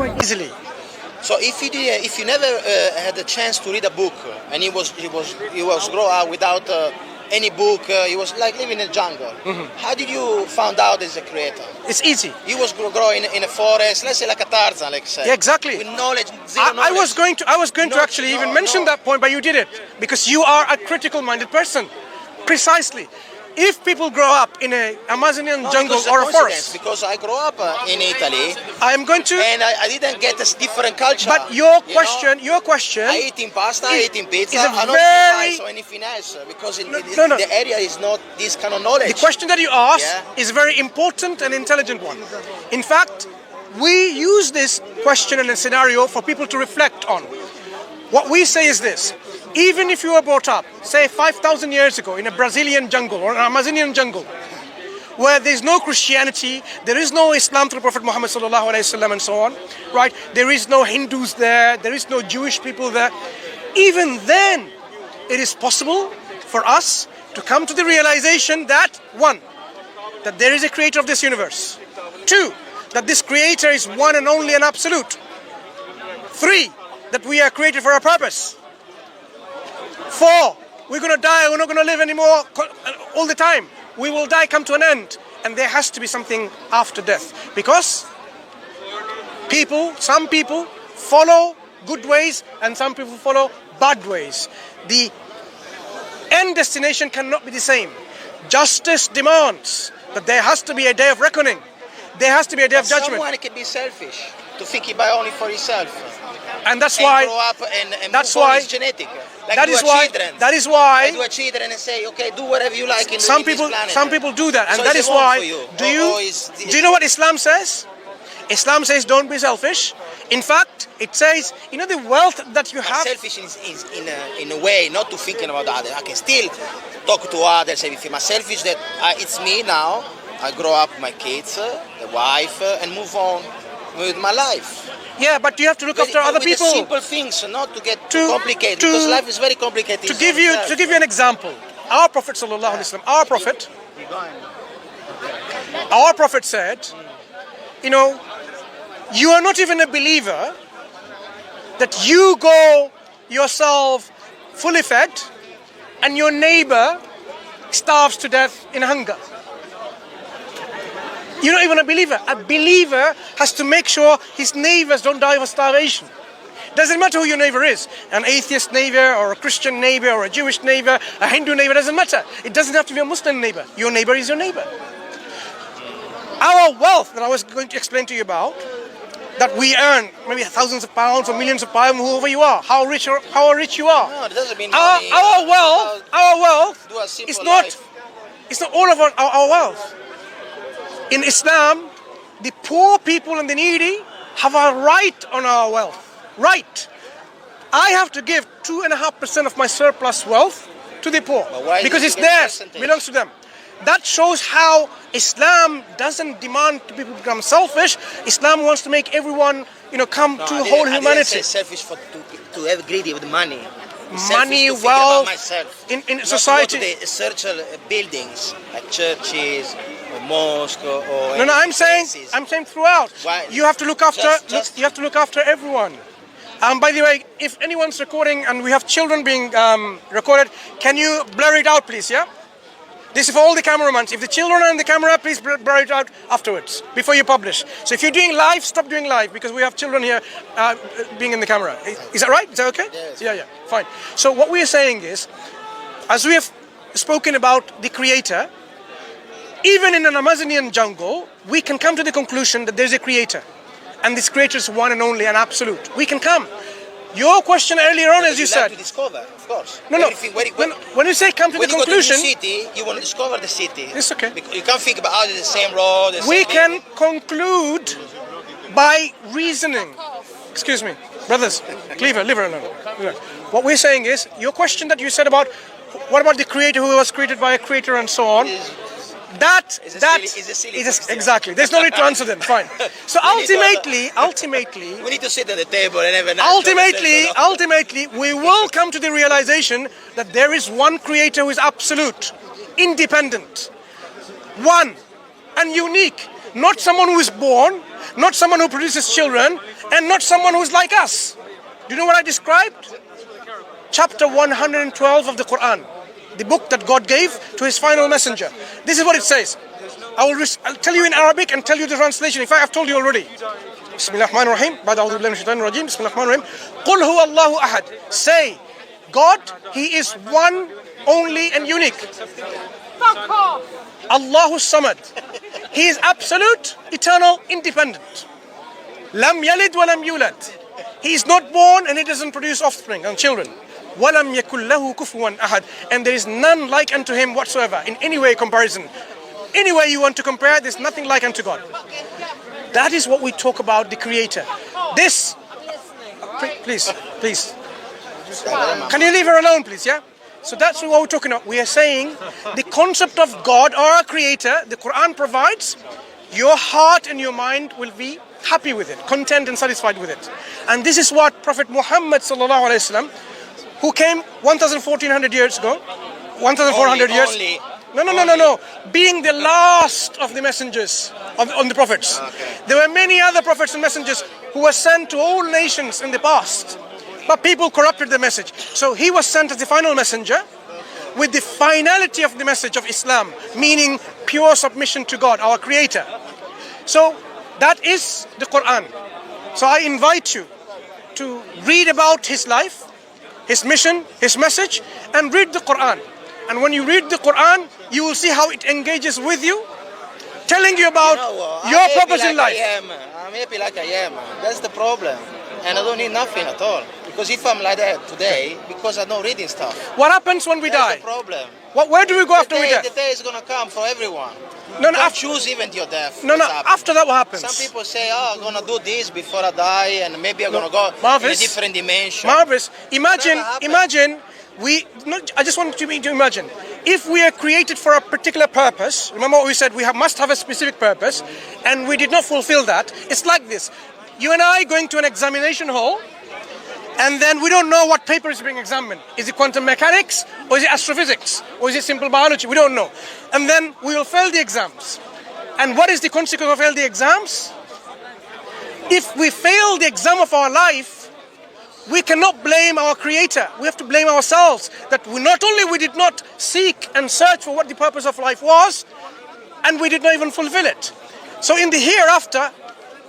quite easily. So if you never had the chance to read a book, and he was grow up without any book, he was like living in the jungle. How did you find out as a creator? It's easy. He was growing in a forest, let's say like a Tarzan, like say. Yeah, exactly. With knowledge, zero knowledge. I was going to actually even mention that point, but you did it because you are a critical-minded person. Precisely. If people grow up in an Amazonian jungle or a forest, because I grew up in Italy, I'm going to, and I didn't get a different culture. But your question, I eating pasta, I eating pizza, is a I don't very, eat rice or anything else because the area is not this kind of knowledge. The question that you asked is a very important and intelligent one. In fact, we use this question and a scenario for people to reflect on. What we say is this. Even if you were brought up, say 5,000 years ago in a Brazilian jungle or an Amazonian jungle, where there's no Christianity, there is no Islam through Prophet Muhammad sallallahu alaihi wasallam and so on, right? There is no Hindus there, there is no Jewish people there. Even then, it is possible for us to come to the realization that, one, that there is a creator of this universe. Two, that this creator is one and only and absolute. Three, that we are created for a purpose. Four, we're going to die, we're not going to live anymore all the time. We will die, come to an end. And there has to be something after death. Because some people follow good ways and some people follow bad ways. The end destination cannot be the same. Justice demands that there has to be a day of reckoning. There has to be a day of judgment. Someone can be selfish, to think about only for himself. And that's why. Grow up and that's why it's genetic. Like that is why. Children. That is why. Like do a children and say, okay, do whatever you like in some this people. planet. Some people do that, and so that is why. Do you know what Islam says? Islam says, don't be selfish. In fact, it says, you know, the wealth that you have. Selfish is in a way, not to thinking about others. I can still talk to others. Everything. I'm selfish that it's me now. I grow up with my kids, the wife, and move on with my life. Yeah, but you have to look after other people. The simple things, not to get too complicated. Because life is very complicated. To give you an example, our Prophet sallallahu alaihi wasallam, our Prophet said, you know, you are not even a believer that you go yourself fully fed, and your neighbor starves to death in hunger. You're not even a believer. A believer has to make sure his neighbors don't die of starvation. Doesn't matter who your neighbor is. An atheist neighbor or a Christian neighbor or a Jewish neighbor, a Hindu neighbor, doesn't matter. It doesn't have to be a Muslim neighbor. Your neighbor is your neighbor. Our wealth that I was going to explain to you about, that we earn maybe thousands of pounds or millions of pounds, whoever you are, how rich you are. No, it doesn't mean money. Our wealth is not all of our wealth. In Islam, the poor people and the needy have a right on our wealth. Right. I have to give 2.5% of my surplus wealth to the poor because it's theirs, belongs to them. That shows how Islam doesn't demand people become selfish. Islam wants to make everyone, come to whole humanity. I didn't say selfish to have greedy with money. Money, wealth, in society. To the social buildings like churches or mosques or. No, I'm saying throughout. Why? You have to look after. You have to look after everyone. By the way, if anyone's recording and we have children being recorded, can you blur it out, please? Yeah. This is for all the cameramen. If the children are in the camera, please blur it out afterwards, before you publish. So if you're doing live, stop doing live, because we have children here being in the camera. Is that right? Is that okay? Yes. Yeah, fine. So what we are saying is, as we have spoken about the creator, even in an Amazonian jungle, we can come to the conclusion that there's a creator. And this creator is one and only and absolute. We can come. Your question earlier on, as you said. To discover, of course. No. When you say come to the conclusion, when you go to the city, you want to discover the city. It's okay. You can't think about the same road. We can conclude by reasoning. Excuse me, brothers. Leave her alone. What we're saying is, your question that you said about what about the creator who was created by a creator and so on. That is exactly. There's no need to answer them. Fine. So ultimately, we need to sit at the table and have an ultimately, we will come to the realization that there is one creator who is absolute, independent, one, and unique. not someone who is born, not someone who produces children, and not someone who is like us. Do you know what I described? Chapter 112 of the Quran, the book that God gave to his final messenger. This is what it says. I'll tell you in Arabic and tell you the translation. In fact, I've told you already. Bismillahirrahmanirrahim. Bismillahirrahmanirrahim. Qul huwa Allahu ahad. Say, God, He is one, only and unique. Allahu samad. He is absolute, eternal, independent. Lam yalid wa lam yulad. He is not born and He doesn't produce offspring and children. Walam yakul lahu kufuwan ahad. And there is none like unto Him whatsoever in any way comparison. Any way you want to compare, there's nothing like unto God. That is what we talk about the Creator. This, please. Can you leave her alone, please? Yeah. So that's what we're talking about. We are saying the concept of God or our Creator, the Quran provides, your heart and your mind will be happy with it, content and satisfied with it. And this is what Prophet Muhammad sallallahu alaihi wasallam, who came 1,400 years ago, 1,400 years. No. Being the last of the messengers on the prophets. Okay. There were many other prophets and messengers who were sent to all nations in the past. But people corrupted the message. So he was sent as the final messenger with the finality of the message of Islam, meaning pure submission to God, our Creator. So that is the Quran. So I invite you to read about his life, his mission, his message, and read the Quran. And when you read the Quran, you will see how it engages with you, telling you about your purpose in life. I'm happy like I am. That's the problem. And I don't need nothing at all. Because if I'm like that today, because I'm not reading stuff. What happens when we die? That's the problem. Where do we go after we die? The day is going to come for everyone. Don't choose even your death. After that what happens? Some people say, I'm going to do this before I die, and maybe I'm going to go in a different dimension. Marvelous. Imagine, I just want you to imagine, if we are created for a particular purpose, remember what we said, we must have a specific purpose, and we did not fulfill that. It's like this. You and I going to an examination hall, and then we don't know what paper is being examined. Is it quantum mechanics, or is it astrophysics, or is it simple biology? We don't know. And then we will fail the exams. And what is the consequence of fail the exams? If we fail the exam of our life, we cannot blame our Creator. We have to blame ourselves that we did not seek and search for what the purpose of life was, and we did not even fulfill it. So in the hereafter,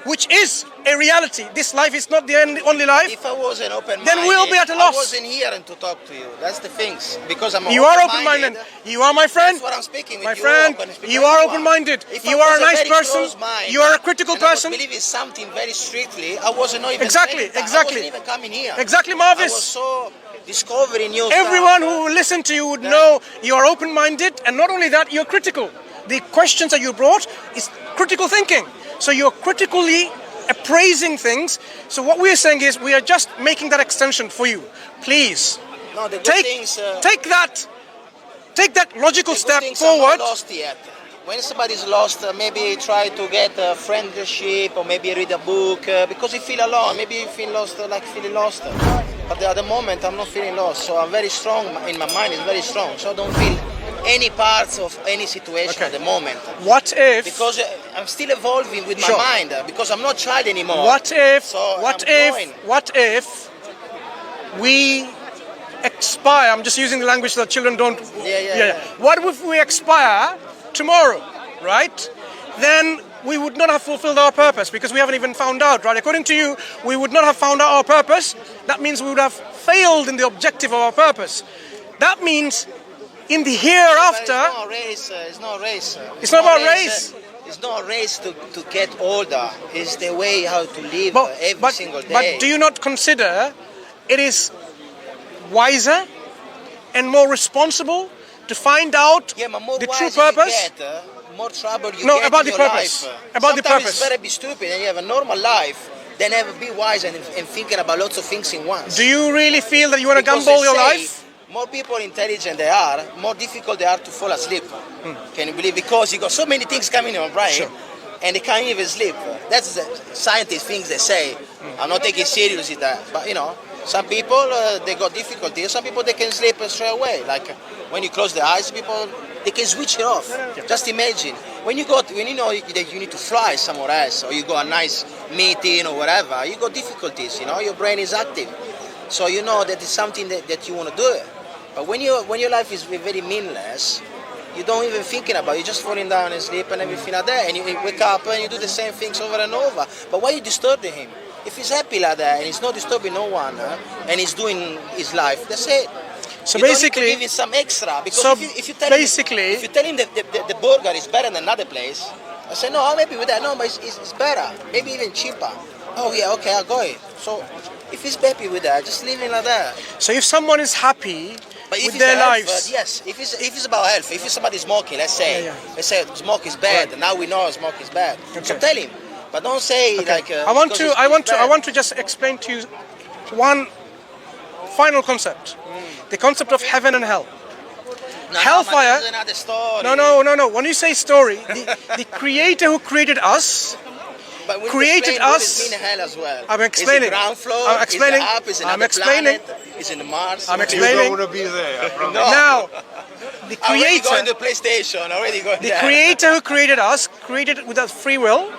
which is a reality, this life is not the only life. If I wasn't open-minded, then we'll be at a loss. I wasn't here to talk to you. That's the things. Because I'm You are open-minded. You are my friend. That's what I'm speaking with my friend, you are open-minded. You are a nice person. You are a critical person. I was believing something very strictly. I wasn't even Exactly. I wasn't even coming here. Exactly, Marvis. I was so discovering new Everyone stuff. who will listen to you would know you are open-minded, and not only that, you're critical. The questions that you brought is critical thinking. So you're critically appraising things. So what we're saying is we are just making that extension for you. Please take that logical step forward. Not lost yet. When somebody's lost, maybe try to get a friendship or maybe read a book because you feel alone. Maybe you feel lost, like feeling lost. But at the moment, I'm not feeling lost. So I'm very strong. In my mind, it's very strong. So I don't feel any parts of any situation at the moment. What if? Because I'm still evolving with my mind. Because I'm not child anymore. What if we expire? I'm just using the language so that children don't. Yeah. What if we expire tomorrow, right? Then we would not have fulfilled our purpose because we haven't even found out, right? According to you, we would not have found out our purpose. That means we would have failed in the objective of our purpose. That means in the hereafter... It's not a race. It's not about race. It's not a race to get older. It's the way how to live every single day. But do you not consider it is wiser and more responsible to find out the true purpose? More trouble you get about in the your purpose. life. About the Sometimes purpose. it's better be stupid and you have a normal life than ever be wise and thinking about lots of things in once. Do you really feel that you want to gamble your life? More people intelligent they are, more difficult they are to fall asleep. Can you believe? Because you got so many things coming in your brain and they can't even sleep. That's the scientist things they say. I'm not taking seriously that, but you know, some people they got difficulty. Some people they can sleep straight away. Like when you close the eyes, people they can switch it off. Just imagine when you know that you need to fly somewhere else, or you go a nice meeting or whatever, you got difficulties. Your brain is active, so you know that it's something that you want to do. But when your life is very meaningless, you don't even thinking about it. You're just falling down and sleep and everything like that, and you wake up and you do the same things over and over. But why are you disturbing him? If he's happy like that and he's not disturbing no one, and he's doing his life, that's it. So you basically, don't need to give him some extra, because so if you tell him that the burger is better than another place, I say no, maybe with that, no, but it's better, maybe even cheaper. Oh yeah, okay, I'll go it. So if he's happy with that, just leave him like that. So if someone is happy But with their lives, yes. If it's about health, if it's somebody smoking, let's say smoke is bad. Now we know smoke is bad. Okay. So tell him, but don't say like. I want to just explain to you one final concept: the concept of heaven and hell. Hellfire. This is another story. No. When you say story, the Creator who created us. But Created us. What is hell as well? I'm explaining. Is it ground floor? I'm explaining. Is it up? Is it I'm another explaining. planet? Is it Mars? I'm You explaining. don't want to be there. I promise. No. Now, the Already going Creator, to PlayStation. Already going the there. Creator who created us, created it without free will,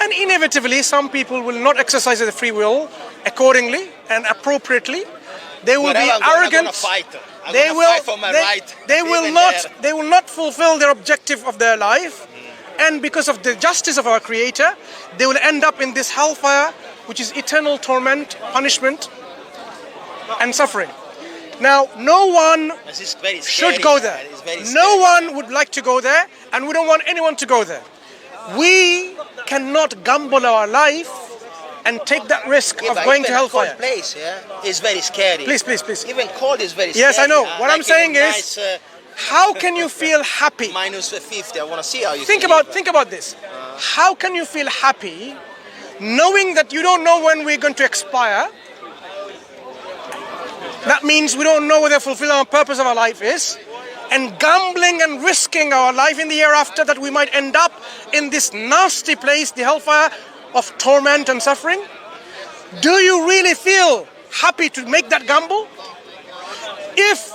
and inevitably, some people will not exercise their free will accordingly and appropriately. They will be arrogant. I'm gonna fight. They will. Fight for my right. They will Even not. there. They will not fulfill their objective of their life, and because of the justice of our Creator, they will end up in this hellfire, which is eternal torment, punishment, and suffering. Now, no one This is very should scary, go man. there. It's very No scary. one would like to go there, and we don't want anyone to go there. We cannot gamble our life and take that risk Yeah, of but going even to a cold hellfire. place, is very scary. Please. Even cold is very scary. Yes, I know. What like I'm saying in a is, nice, how can you feel happy? minus 50. I want to see how you Think about this. How can you feel happy knowing that you don't know when we're going to expire? That means we don't know whether fulfilling our purpose of our life is, and gambling and risking our life in the hereafter, that we might end up in this nasty place, the hellfire of torment and suffering. Do you really feel happy to make that gamble? If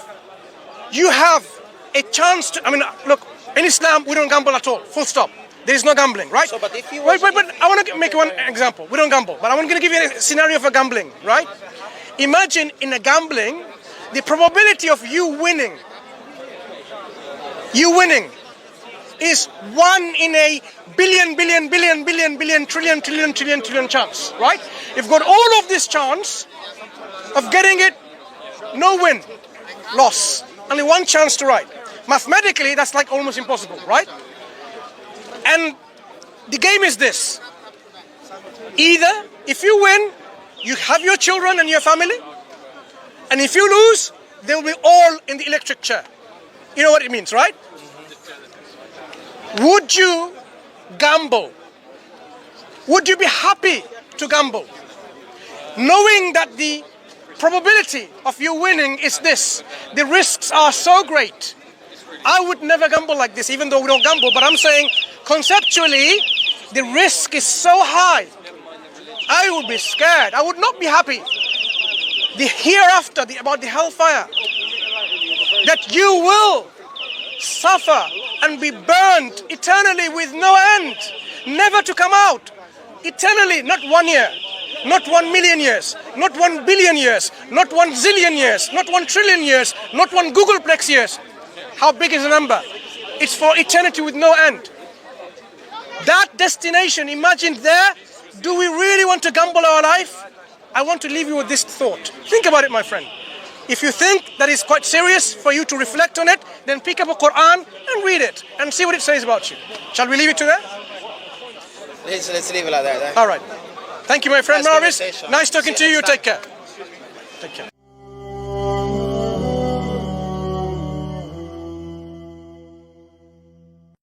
you have a chance to, look, in Islam we don't gamble at all, full stop. There is no gambling, right? So, but if you Wait, I want to make one example. We don't gamble, but I'm going to give you a scenario for gambling, right? Imagine in a gambling, the probability of you winning is 1 in a billion, trillion chance, right? You've got all of this chance of getting it, no win, loss, only one chance to write. Mathematically, that's like almost impossible, right? And the game is this: either if you win, you have your children and your family, and if you lose, they will be all in the electric chair. You know what it means, right? Would you gamble? Would you be happy to gamble, knowing that the probability of you winning is this? The risks are so great. I would never gamble like this, even though we don't gamble, but I'm saying conceptually, the risk is so high. I would be scared. I would not be happy. The hereafter, about the hellfire, that you will suffer and be burned eternally with no end, never to come out. Eternally, not 1 year, not 1 million years, not 1 billion years, not 1 zillion years, not 1 trillion years, not 1 Googleplex years. How big is the number? It's for eternity with no end. That destination, imagine there. Do we really want to gamble our life? I want to leave you with this thought. Think about it, my friend. If you think that is quite serious for you to reflect on it, then pick up a Quran and read it and see what it says about you. Shall we leave it to that? Let's leave it like that. All right. Thank you, my friend Nice Marvis. conversation. Nice talking See to you you. next Take time. care. Take care.